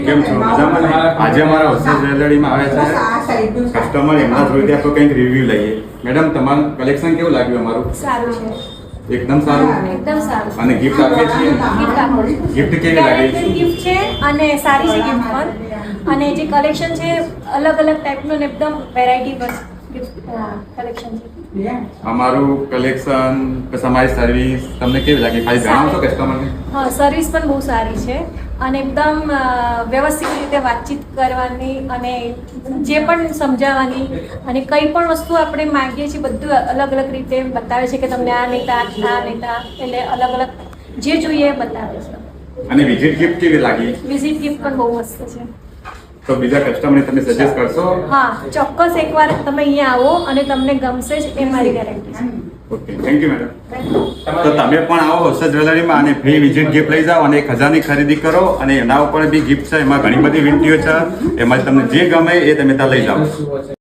કેમ છો? મજામાં ને? આજે અમારા હોસ્ટેલ જ્વેલરીમાં આવે છે કસ્ટમર, એમના જોઈતી આપણે કંઈક રિવ્યુ લઈએ. મેડમ, તમારું કલેક્શન કેવું લાગ્યું અમારું? સારું છે, એકદમ સારું. એકદમ સારું. અને ગિફ્ટ આપીએ છીએ. ગિફ્ટ આપો. ગિફ્ટ કેવી લાગી? ગિફ્ટ છે અને સારી છે ગિફ્ટ પણ. અને જે કલેક્શન છે અલગ અલગ ટાઈપનું ને એકદમ વેરાયટી પર ગિફ્ટ કલેક્શન છે. અમારું કલેક્શન પછી અમારી સર્વિસ તમને કેવી લાગી? ખાલી જણાવશો કસ્ટમરને? હા, સર્વિસ પણ બહુ સારી છે અને એકદમ વ્યવસ્થિત રીતે વાતચીત કરવાની અને જે પણ સમજાવવાની અને કંઈ પણ વસ્તુ આપણે માંગીએ છીએ બધું અલગ અલગ રીતે બતાવે છે કે તમને આ નહીં આ નહીં એટલે અલગ અલગ જે જોઈએ એ બતાવે છે. અને વિઝિટ ગિફ્ટ કેવી લાગી? વિઝિટ ગિફ્ટ પણ બહુ મસ્ત છે. તો બીજા કસ્ટમરને તમે સજેસ્ટ કરશો? હા, ચોક્કસ એકવાર તમે અહીંયા આવો અને તમને ગમશે જ એ મારી ગેરંટી છે. Okay, thank you madam. તો તમે પણ આવો હોસ્ટેલ જ્વેલરીમાં અને ફ્રી વિઝિટ ગિફ્ટ લઈ જાઓ અને 1000ની ખરીદી કરો અને એના ઉપર બી ગિફ્ટ છે. એમાં ઘણી બધી વિનંતીઓ છે, એમાં તમને જે ગમે એ તમે ત્યાં લઈ જાઓ.